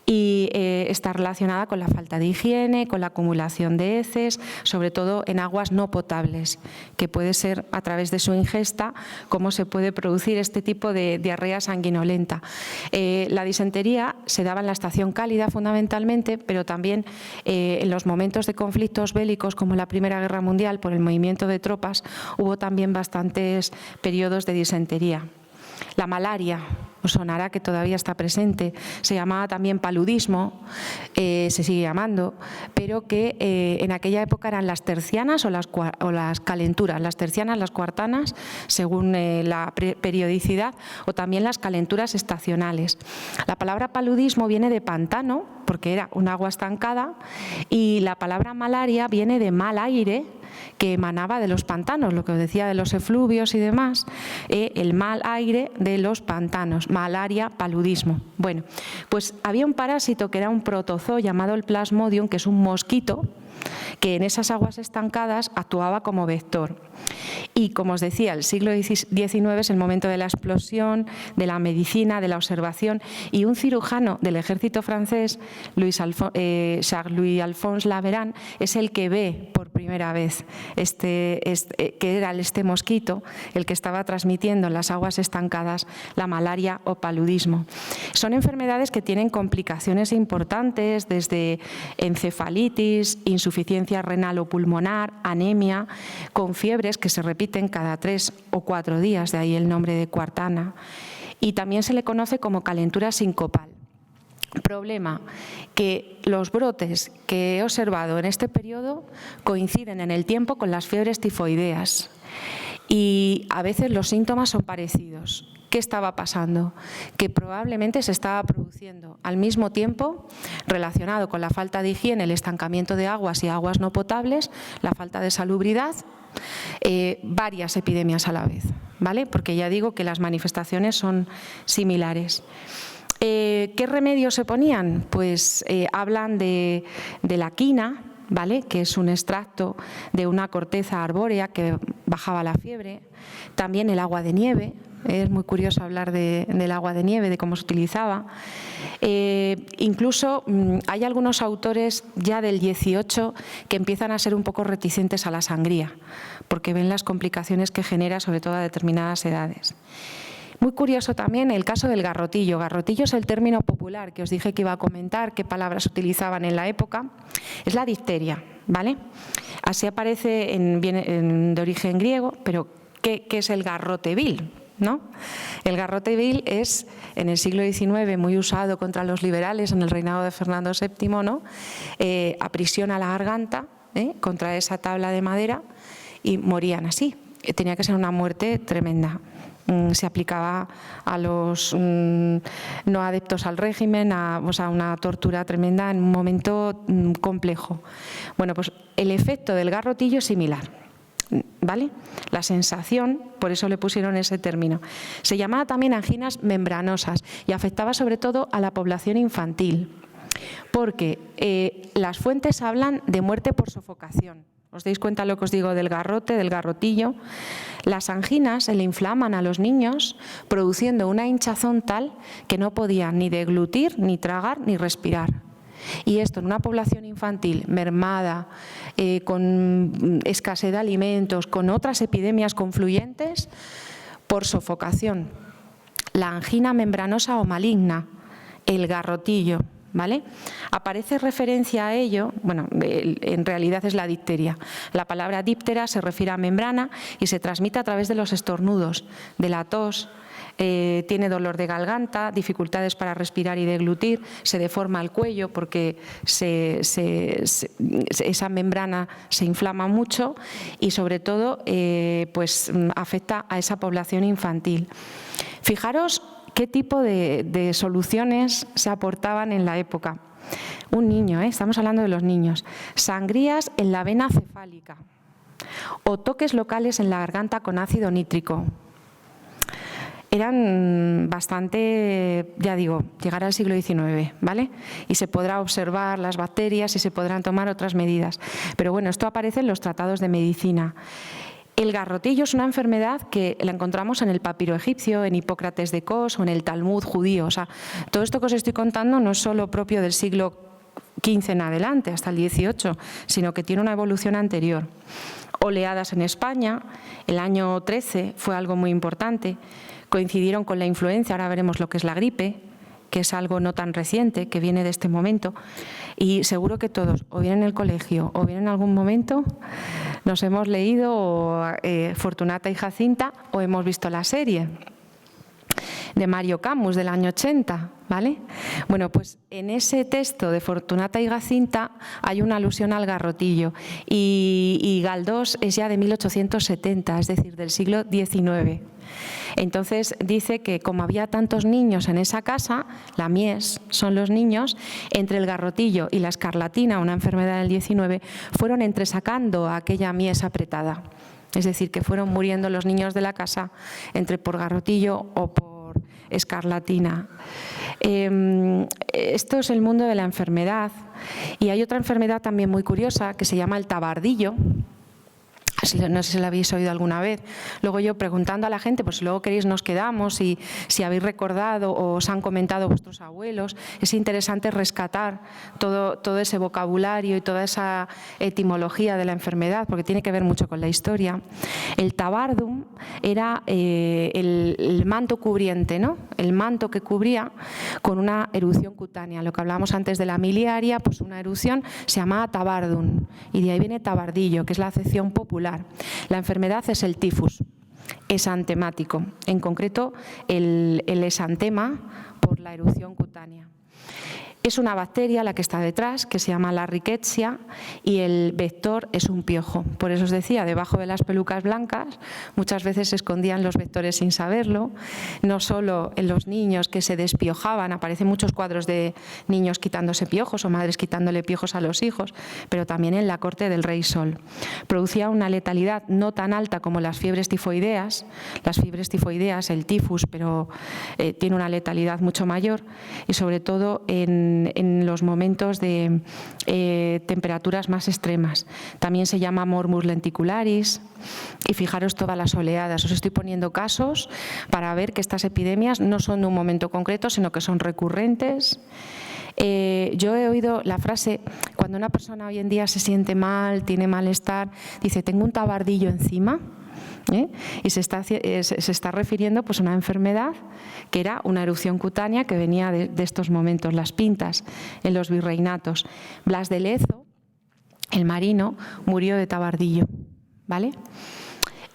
y está relacionada con la falta de higiene, con la acumulación de heces, sobre todo en aguas no potables, que puede ser a través de su ingesta cómo se puede producir este tipo de diarrea sanguinolenta. La disentería se daba en la estación cálida fundamentalmente, pero también en los momentos de conflictos bélicos como la Primera Guerra Mundial, por el movimiento de tropas, hubo también bastantes periodos de disentería. La malaria, os sonará que todavía está presente, se llamaba también paludismo, se sigue llamando, pero que en aquella época eran las tercianas o las calenturas, las tercianas, las cuartanas, según la periodicidad, o también las calenturas estacionales. La palabra paludismo viene de pantano, porque era un agua estancada, y la palabra malaria viene de mal aire, que emanaba de los pantanos, lo que os decía de los efluvios y demás, el mal aire de los pantanos, malaria, paludismo. Bueno, pues había un parásito que era un protozoo llamado el Plasmodium, que es un mosquito que en esas aguas estancadas actuaba como vector. Y como os decía, el siglo XIX es el momento de la explosión, de la medicina, de la observación, y un cirujano del ejército francés, Charles-Louis Alphonse Laveran, es el que ve por primera vez que era este mosquito el que estaba transmitiendo en las aguas estancadas la malaria o paludismo. Son enfermedades que tienen complicaciones importantes, desde encefalitis, insuficiencia renal o pulmonar, anemia, con fiebres que se repiten cada 3 o 4 días, de ahí el nombre de cuartana, y también se le conoce como calentura sincopal. Problema, que los brotes que he observado en este periodo coinciden en el tiempo con las fiebres tifoideas y a veces los síntomas son parecidos. ¿Qué estaba pasando? Que probablemente se estaba produciendo al mismo tiempo, relacionado con la falta de higiene, el estancamiento de aguas y aguas no potables, la falta de salubridad, varias epidemias a la vez, ¿vale? Porque ya digo que las manifestaciones son similares. ¿Qué remedios se ponían? Pues hablan de la quina, ¿vale? Que es un extracto de una corteza arbórea que bajaba la fiebre. También el agua de nieve. Es muy curioso hablar del agua de nieve, de cómo se utilizaba. Incluso hay algunos autores ya del 18 que empiezan a ser un poco reticentes a la sangría, porque ven las complicaciones que genera, sobre todo a determinadas edades. Muy curioso también el caso del garrotillo. Garrotillo es el término popular que os dije que iba a comentar, qué palabras utilizaban en la época. Es la difteria, ¿vale? Así aparece de origen griego, pero ¿qué es el garrote vil? ¿No? El garrote vil es, en el siglo XIX, muy usado contra los liberales en el reinado de Fernando VII, ¿no? Aprisiona la garganta contra esa tabla de madera y morían así. Tenía que ser una muerte tremenda. Se aplicaba a los no adeptos al régimen, o sea, una tortura tremenda en un momento complejo. Bueno, pues el efecto del garrotillo es similar. ¿Vale? La sensación, por eso le pusieron ese término. Se llamaba también anginas membranosas y afectaba sobre todo a la población infantil, porque las fuentes hablan de muerte por sofocación. ¿Os dais cuenta lo que os digo del garrote, del garrotillo? Las anginas se le inflaman a los niños, produciendo una hinchazón tal que no podían ni deglutir, ni tragar, ni respirar. Y esto en una población infantil mermada, con escasez de alimentos, con otras epidemias confluyentes, por sofocación. La angina membranosa o maligna, el garrotillo, ¿vale? Aparece referencia a ello, bueno, en realidad es la difteria. La palabra díptera se refiere a membrana y se transmite a través de los estornudos, de la tos. Tiene dolor de garganta, dificultades para respirar y deglutir, se deforma el cuello porque esa membrana se inflama mucho y sobre todo pues afecta a esa población infantil. Fijaros qué tipo de soluciones se aportaban en la época. Un niño, estamos hablando de los niños, sangrías en la vena cefálica o toques locales en la garganta con ácido nítrico. Eran bastante, ya digo, llegar al siglo XIX, ¿vale? Y se podrá observar las bacterias y se podrán tomar otras medidas. Pero bueno, esto aparece en los tratados de medicina. El garrotillo es una enfermedad que la encontramos en el papiro egipcio, en Hipócrates de Cos o en el Talmud judío. O sea, todo esto que os estoy contando no es solo propio del siglo XV en adelante, hasta el XVIII, sino que tiene una evolución anterior. Oleadas en España, el año 13 fue algo muy importante. Coincidieron con la influenza, ahora veremos lo que es la gripe, que es algo no tan reciente, que viene de este momento. Y seguro que todos, o bien en el colegio, o bien en algún momento, nos hemos leído Fortunata y Jacinta, o hemos visto la serie de Mario Camus del año 80, ¿Vale? Bueno, pues en ese texto de Fortunata y Gacinta hay una alusión al garrotillo y Galdós es ya de 1870, es decir, del siglo XIX. Entonces dice que como había tantos niños en esa casa, la mies son los niños, entre el garrotillo y la escarlatina, una enfermedad del XIX, fueron entresacando a aquella mies apretada. Es decir, que fueron muriendo los niños de la casa entre por garrotillo o por escarlatina. Esto es el mundo de la enfermedad. Y hay otra enfermedad también muy curiosa que se llama el tabardillo. No sé si lo habéis oído alguna vez. Luego yo preguntando a la gente, pues si luego queréis nos quedamos y si habéis recordado o os han comentado vuestros abuelos, es interesante rescatar todo ese vocabulario y toda esa etimología de la enfermedad, porque tiene que ver mucho con la historia. El tabardum era el manto cubriente, ¿no? El manto que cubría con una erupción cutánea. Lo que hablábamos antes de la miliaria, pues una erupción se llamaba tabardum y de ahí viene tabardillo, que es la acepción popular. La enfermedad es el tifus, esantemático, en concreto el esantema por la erupción cutánea. Es una bacteria la que está detrás, que se llama la rickettsia, y el vector es un piojo. Por eso os decía, debajo de las pelucas blancas muchas veces se escondían los vectores sin saberlo. No solo en los niños que se despiojaban, aparecen muchos cuadros de niños quitándose piojos o madres quitándole piojos a los hijos, pero también en la corte del rey Sol. Producía una letalidad no tan alta como las fiebres tifoideas. Las fiebres tifoideas, el tifus, pero tiene una letalidad mucho mayor y sobre todo en los momentos de temperaturas más extremas. También se llama morbus lenticularis y fijaros todas las oleadas. Os estoy poniendo casos para ver que estas epidemias no son de un momento concreto, sino que son recurrentes. Yo he oído la frase, cuando una persona hoy en día se siente mal, tiene malestar, dice, tengo un tabardillo encima. Y se está refiriendo pues, a una enfermedad que era una erupción cutánea que venía de estos momentos, las pintas en los virreinatos. Blas de Lezo, el marino, murió de tabardillo, ¿vale?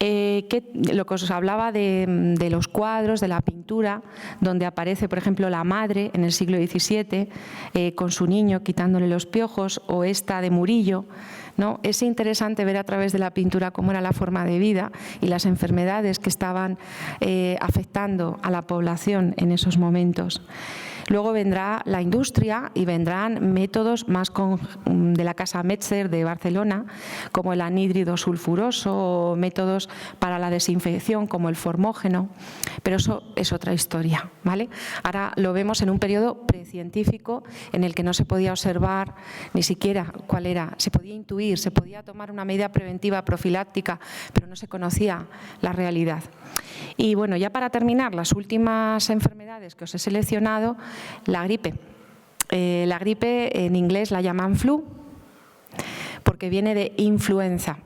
Lo que os hablaba de los cuadros, de la pintura, donde aparece, por ejemplo, la madre en el siglo XVII con su niño quitándole los piojos, o esta de Murillo, ¿no? Es interesante ver a través de la pintura cómo era la forma de vida y las enfermedades que estaban afectando a la población en esos momentos. Luego vendrá la industria y vendrán métodos más de la Casa Metzer de Barcelona, como el anhídrido sulfuroso, o métodos para la desinfección como el formógeno, pero eso es otra historia, ¿vale? Ahora lo vemos en un periodo precientífico en el que no se podía observar ni siquiera cuál era, se podía intuir, se podía tomar una medida preventiva profiláctica, pero no se conocía la realidad. Y bueno, ya para terminar, las últimas enfermedades que os he seleccionado, la gripe. La gripe en inglés la llaman flu, porque viene de influenza.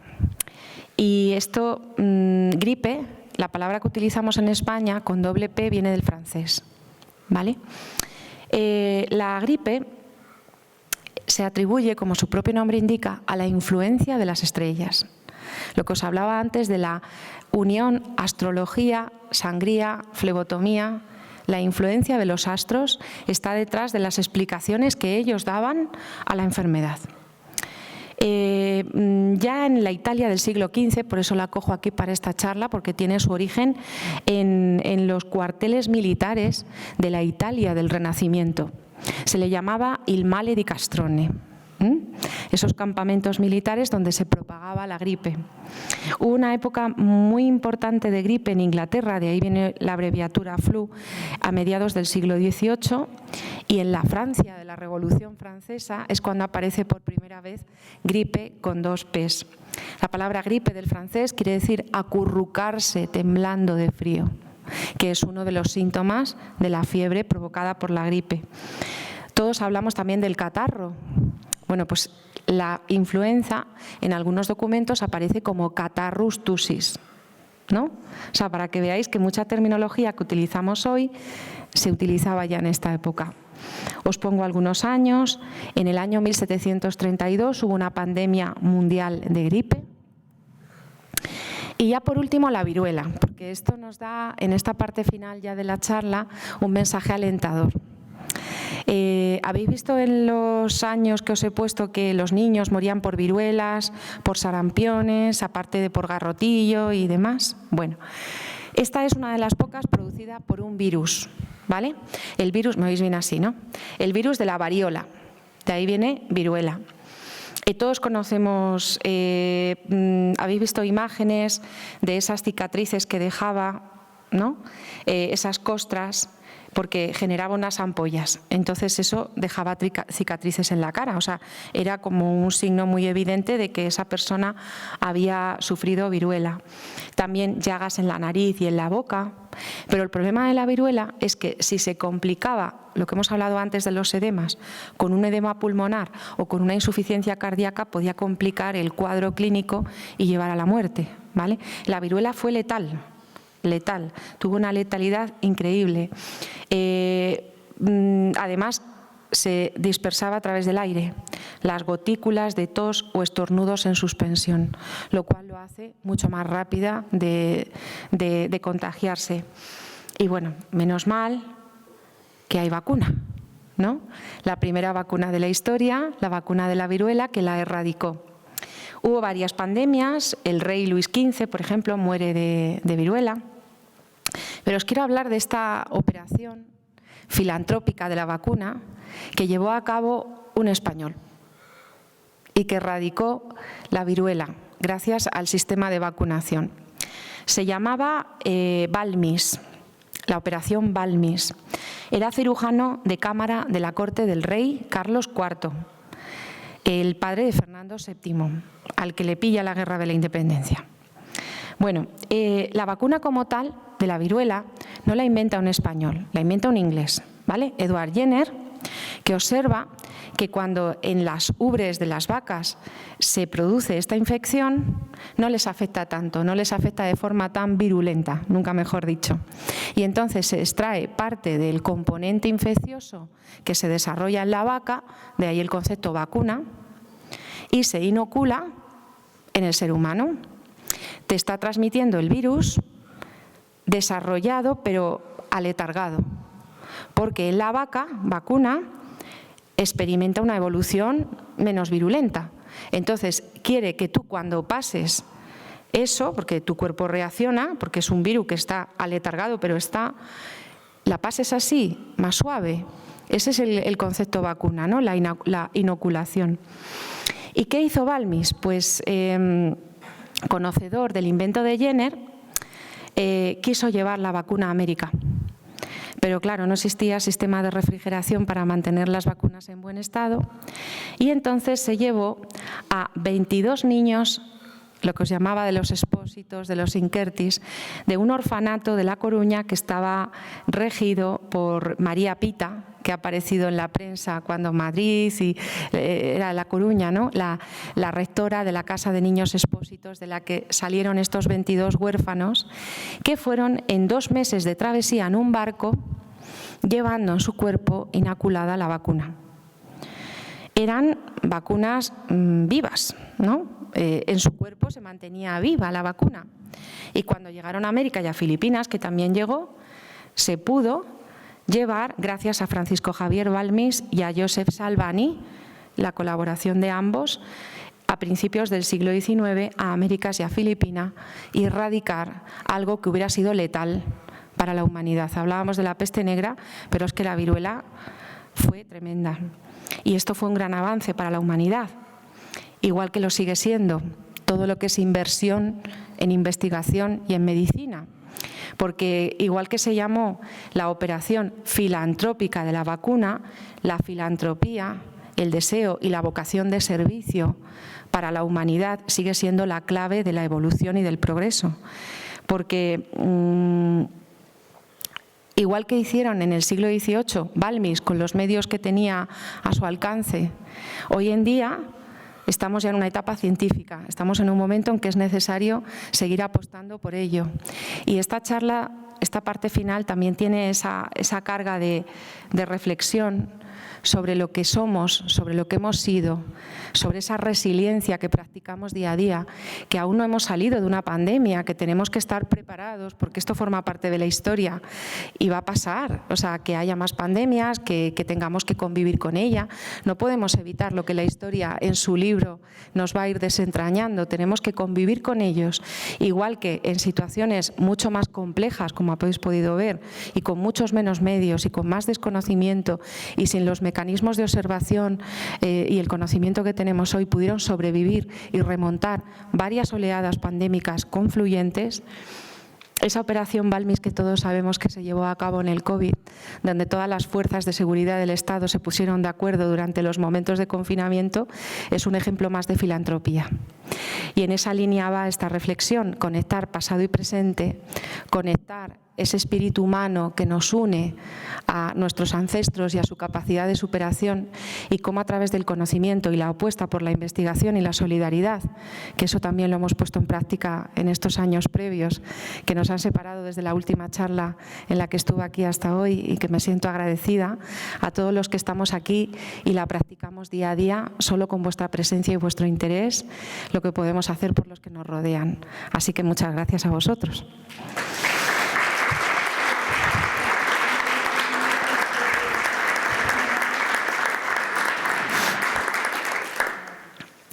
Y esto, gripe, la palabra que utilizamos en España con doble P viene del francés, ¿vale? La gripe se atribuye, como su propio nombre indica, a la influencia de las estrellas. Lo que os hablaba antes de la unión astrología, sangría, flebotomía, la influencia de los astros está detrás de las explicaciones que ellos daban a la enfermedad. Ya en la Italia del siglo XV, por eso la cojo aquí para esta charla, porque tiene su origen en los cuarteles militares de la Italia del Renacimiento. Se le llamaba il male di Castrone. Esos campamentos militares donde se propagaba la gripe. Hubo una época muy importante de gripe en Inglaterra, de ahí viene la abreviatura flu, a mediados del siglo XVIII, y en la Francia de la Revolución Francesa es cuando aparece por primera vez gripe con dos P's. La palabra gripe del francés quiere decir acurrucarse temblando de frío, que es uno de los síntomas de la fiebre provocada por la gripe. Todos hablamos también del catarro. Bueno, pues la influenza en algunos documentos aparece como catarrus tusis, ¿no? O sea, para que veáis que mucha terminología que utilizamos hoy se utilizaba ya en esta época. Os pongo algunos años. En el año 1732 hubo una pandemia mundial de gripe. Y ya por último la viruela, porque esto nos da en esta parte final ya de la charla un mensaje alentador. ¿Habéis visto en los años que os he puesto que los niños morían por viruelas, por sarampiones, aparte de por garrotillo y demás? Bueno, esta es una de las pocas producida por un virus, ¿vale? El virus, me oís bien así, ¿no? El virus de la variola, de ahí viene viruela. Todos conocemos, habéis visto imágenes de esas cicatrices que dejaba, ¿no? Esas costras, porque generaba unas ampollas. Entonces eso dejaba cicatrices en la cara. O sea, era como un signo muy evidente de que esa persona había sufrido viruela. También llagas en la nariz y en la boca. Pero el problema de la viruela es que si se complicaba, lo que hemos hablado antes de los edemas, con un edema pulmonar o con una insuficiencia cardíaca, podía complicar el cuadro clínico y llevar a la muerte, ¿vale? La viruela fue letal, tuvo una letalidad increíble. Además, se dispersaba a través del aire, las gotículas de tos o estornudos en suspensión, lo cual lo hace mucho más rápida de contagiarse. Y bueno, menos mal que hay vacuna, ¿no? La primera vacuna de la historia, la vacuna de la viruela, que la erradicó. Hubo varias pandemias, el rey Luis XV, por ejemplo, muere de viruela. Pero os quiero hablar de esta operación filantrópica de la vacuna que llevó a cabo un español y que erradicó la viruela gracias al sistema de vacunación. Se llamaba Balmis, la operación Balmis. Era cirujano de cámara de la corte del rey Carlos IV, el padre de Fernando VII, al que le pilla la guerra de la independencia. Bueno, la vacuna como tal de la viruela no la inventa un español, la inventa un inglés, ¿vale? Edward Jenner, que observa que cuando en las ubres de las vacas se produce esta infección, no les afecta tanto, no les afecta de forma tan virulenta, nunca mejor dicho. Y entonces se extrae parte del componente infeccioso que se desarrolla en la vaca, de ahí el concepto vacuna, y se inocula en el ser humano. Te está transmitiendo el virus desarrollado pero aletargado, porque la vaca vacuna experimenta una evolución menos virulenta. Entonces quiere que tú cuando pases eso, porque tu cuerpo reacciona, porque es un virus que está aletargado pero la pases así, más suave. Ese es el concepto vacuna, ¿no? La inoculación. ¿Y qué hizo Balmis? Pues conocedor del invento de Jenner, quiso llevar la vacuna a América. Pero claro, no existía sistema de refrigeración para mantener las vacunas en buen estado y entonces se llevó a 22 niños, lo que os llamaba de los expósitos, de los inquertis, de un orfanato de La Coruña que estaba regido por María Pita, que ha aparecido en la prensa cuando Madrid y era La Coruña, ¿no? La rectora de la Casa de Niños Expósitos, de la que salieron estos 22 huérfanos, que fueron en 2 meses de travesía en un barco, llevando en su cuerpo inoculada la vacuna. Eran vacunas vivas, ¿no? En su cuerpo se mantenía viva la vacuna. Y cuando llegaron a América y a Filipinas, que también llegó, se pudo llevar, gracias a Francisco Javier Balmis y a Joseph Salvani, la colaboración de ambos, a principios del siglo XIX a Américas y a Filipinas, y erradicar algo que hubiera sido letal para la humanidad. Hablábamos de la peste negra, pero es que la viruela fue tremenda. Y esto fue un gran avance para la humanidad, igual que lo sigue siendo todo lo que es inversión en investigación y en medicina. Porque igual que se llamó la operación filantrópica de la vacuna, la filantropía, el deseo y la vocación de servicio para la humanidad sigue siendo la clave de la evolución y del progreso. Porque igual que hicieron en el siglo XVIII Balmis con los medios que tenía a su alcance, hoy en día estamos ya en una etapa científica, estamos en un momento en que es necesario seguir apostando por ello. Y esta charla, esta parte final también tiene esa carga de reflexión, sobre lo que somos, sobre lo que hemos sido, sobre esa resiliencia que practicamos día a día, que aún no hemos salido de una pandemia, que tenemos que estar preparados porque esto forma parte de la historia y va a pasar, o sea, que haya más pandemias, que tengamos que convivir con ella. No podemos evitar lo que la historia en su libro nos va a ir desentrañando, tenemos que convivir con ellos, igual que en situaciones mucho más complejas, como habéis podido ver, y con muchos menos medios y con más desconocimiento y sin los mecanismos de observación y el conocimiento que tenemos hoy, pudieron sobrevivir y remontar varias oleadas pandémicas confluyentes. Esa operación Balmis que todos sabemos que se llevó a cabo en el COVID, donde todas las fuerzas de seguridad del Estado se pusieron de acuerdo durante los momentos de confinamiento, es un ejemplo más de filantropía. Y en esa línea va esta reflexión, conectar pasado y presente, conectar ese espíritu humano que nos une a nuestros ancestros y a su capacidad de superación, y cómo a través del conocimiento y la apuesta por la investigación y la solidaridad, que eso también lo hemos puesto en práctica en estos años previos, que nos han separado desde la última charla en la que estuve aquí hasta hoy, y que me siento agradecida a todos los que estamos aquí y la practicamos día a día, solo con vuestra presencia y vuestro interés, lo que podemos hacer por los que nos rodean. Así que muchas gracias a vosotros.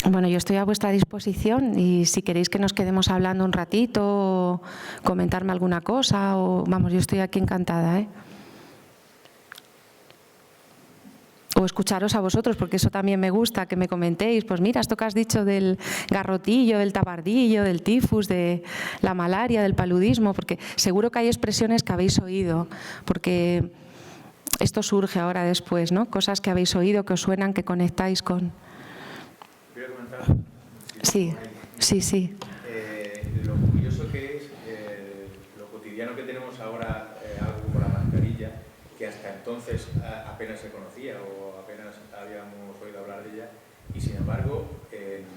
Bueno, yo estoy a vuestra disposición y si queréis que nos quedemos hablando un ratito o comentarme alguna cosa, o vamos, yo estoy aquí encantada, ¿eh? O escucharos a vosotros, porque eso también me gusta, que me comentéis, pues mira, esto que has dicho del garrotillo, del tabardillo, del tifus, de la malaria, del paludismo, porque seguro que hay expresiones que habéis oído, porque esto surge ahora después, ¿no? Cosas que habéis oído, que os suenan, que conectáis con... Sí, sí, sí. Lo curioso que es lo cotidiano que tenemos ahora, algo como la mascarilla, que hasta entonces apenas se conocía o apenas habíamos oído hablar de ella, y sin embargo, pues,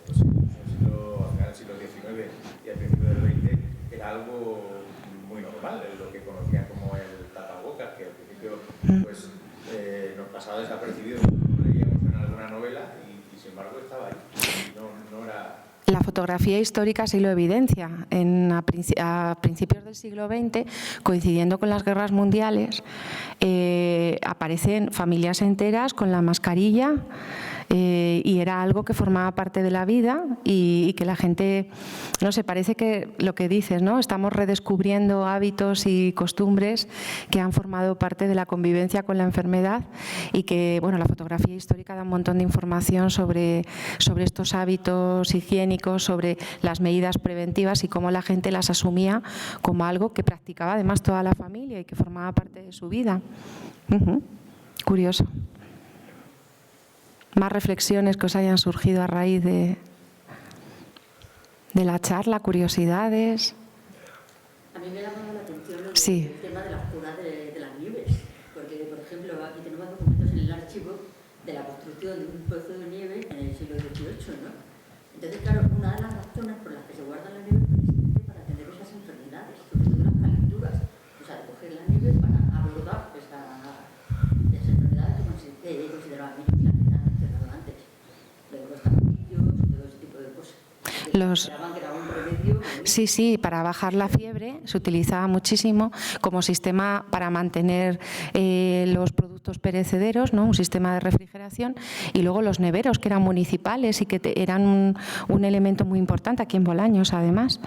al final del siglo XIX y al principio del XX era algo muy normal, lo que conocían como el tapabocas, que al principio pues, nos pasaba desapercibido, lo leíamos en alguna novela y sin embargo estaba ahí. No era... La fotografía histórica sí lo evidencia. A principios del siglo XX, coincidiendo con las guerras mundiales, aparecen familias enteras con la mascarilla, y era algo que formaba parte de la vida y que la gente, no sé, parece que lo que dices, ¿no? Estamos redescubriendo hábitos y costumbres que han formado parte de la convivencia con la enfermedad, y que, bueno, la fotografía histórica da un montón de información sobre estos hábitos higiénicos, sobre las medidas preventivas y cómo la gente las asumía como algo que practicaba además toda la familia y que formaba parte de su vida. Curioso. Más reflexiones que os hayan surgido a raíz de la charla, curiosidades. A mí me ha llamado la atención Sí. el tema de la oscuridad de las nieves, porque, por ejemplo, aquí tenemos documentos en el archivo de la construcción de un pozo de nieve en el siglo XVIII, ¿no? Entonces, claro, una de las razones por las que se guardan las nieves es precisamente para atender esas enfermedades, sobre todo las calenturas, o sea, de coger la nieve para abordar esas enfermedades que consideraban antes. Luego los tapadillos y todo ese tipo de cosas. Sí, sí, para bajar la fiebre se utilizaba muchísimo como sistema para mantener los productos perecederos, ¿no? Un sistema de refrigeración, y luego los neveros, que eran municipales y que eran un elemento muy importante aquí en Bolaños, además,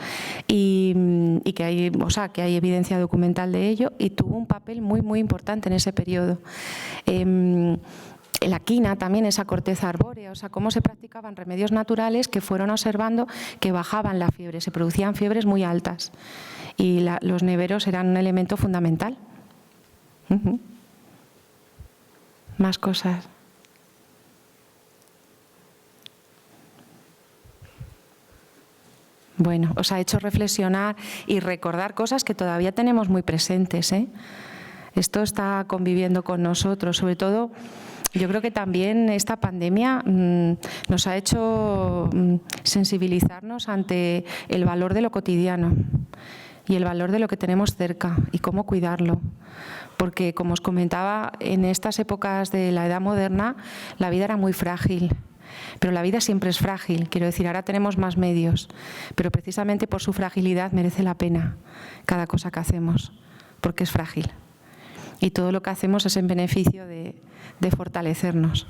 y que hay evidencia documental de ello, y tuvo un papel muy, muy importante en ese periodo. La quina también, esa corteza arbórea, o sea, cómo se practicaban remedios naturales que fueron observando que bajaban la fiebre, se producían fiebres muy altas, y los neveros eran un elemento fundamental. Más cosas. Bueno, os ha hecho reflexionar y recordar cosas que todavía tenemos muy presentes, ¿eh? Esto está conviviendo con nosotros, sobre todo. Yo creo que también esta pandemia nos ha hecho sensibilizarnos ante el valor de lo cotidiano. y el valor de lo que tenemos cerca y cómo cuidarlo. Porque, como os comentaba, en estas épocas de la edad moderna la vida era muy frágil. Pero la vida siempre es frágil, quiero decir, ahora tenemos más medios, pero precisamente por su fragilidad merece la pena cada cosa que hacemos, porque es frágil. Y todo lo que hacemos es en beneficio de fortalecernos.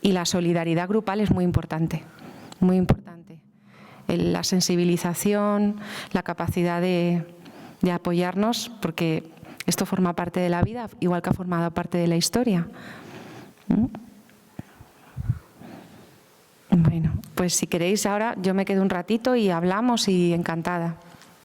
Y la solidaridad grupal es muy importante, muy importante. La sensibilización, la capacidad de apoyarnos, porque esto forma parte de la vida, igual que ha formado parte de la historia. Bueno, pues si queréis ahora yo me quedo un ratito y hablamos y encantada.